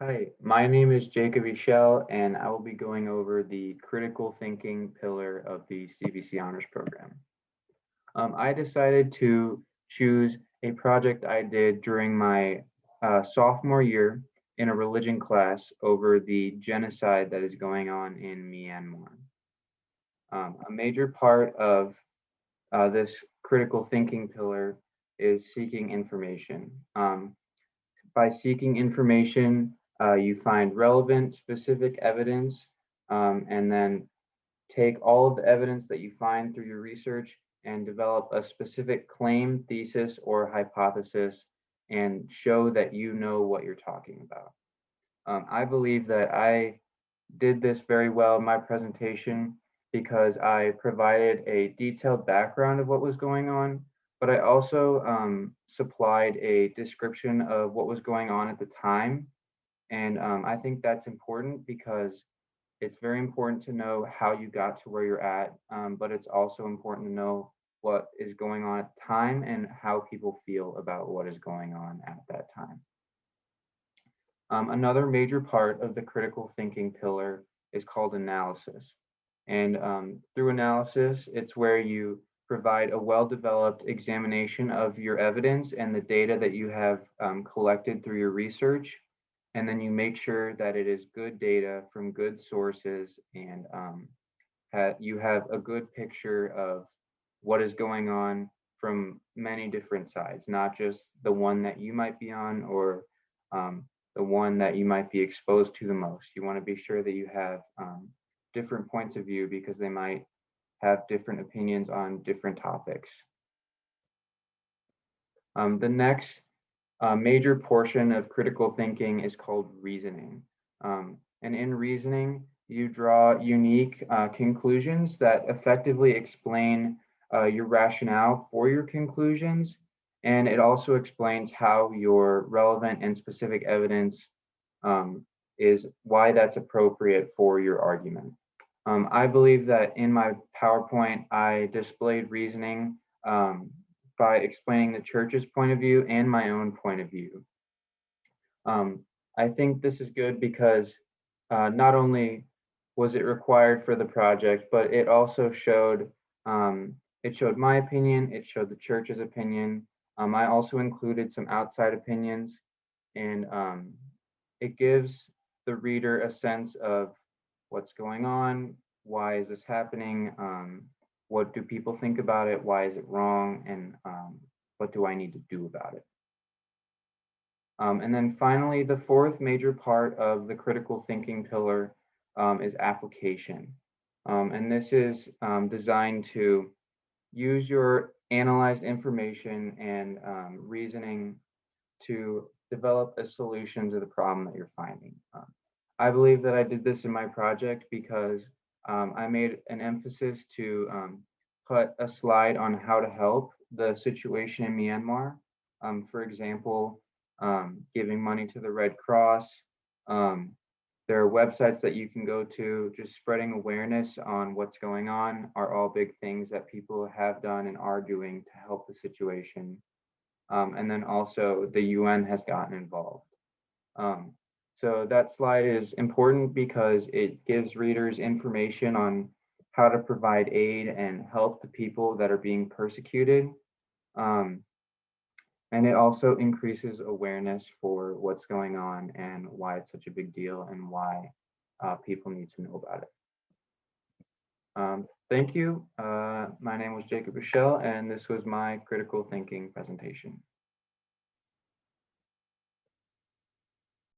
Hi, my name is Jacob Echele, and I will be going over the critical thinking pillar of the CBC Honors Program. I decided to choose a project I did during my sophomore year in a religion class over the genocide that is going on in Myanmar. A major part of this critical thinking pillar is seeking information. By seeking information, you find relevant, specific evidence, and then take all of the evidence that you find through your research and develop a specific claim, thesis, or hypothesis and show that you know what you're talking about. I believe that I did this very well in my presentation because I provided a detailed background of what was going on, but I also supplied a description of what was going on at the time. And I think that's important because it's very important to know how you got to where you're at, but it's also important to know what is going on at the time and how people feel about what is going on at that time. Another major part of the critical thinking pillar is called analysis. And through analysis, it's where you provide a well-developed examination of your evidence and the data that you have collected through your research. And then you make sure that it is good data from good sources and you have a good picture of what is going on from many different sides, not just the one that you might be on or the one that you might be exposed to the most. You want to be sure that you have different points of view because they might have different opinions on different topics. The next major portion of critical thinking is called reasoning. And in reasoning, you draw unique conclusions that effectively explain your rationale for your conclusions. And it also explains how your relevant and specific evidence is why that's appropriate for your argument. I believe that in my PowerPoint, I displayed reasoning by explaining the church's point of view and my own point of view. I think this is good because not only was it required for the project, but it also showed it showed my opinion, it showed the church's opinion. I also included some outside opinions, and it gives the reader a sense of what's going on, why is this happening, what do people think about it, why is it wrong, and what do I need to do about it. And then finally, the fourth major part of the critical thinking pillar is application. And this is designed to use your analyzed information and reasoning to develop a solution to the problem that you're finding. I believe that I did this in my project because I made an emphasis to put a slide on how to help the situation in Myanmar. For example, giving money to the Red Cross. There are websites that you can go to, just spreading awareness on what's going on are all big things that people have done and are doing to help the situation. And then also the UN has gotten involved. So that slide is important because it gives readers information on how to provide aid and help the people that are being persecuted. And it also increases awareness for what's going on and why it's such a big deal and why people need to know about it. Thank you. My name was Jacob Rochelle, and this was my critical thinking presentation.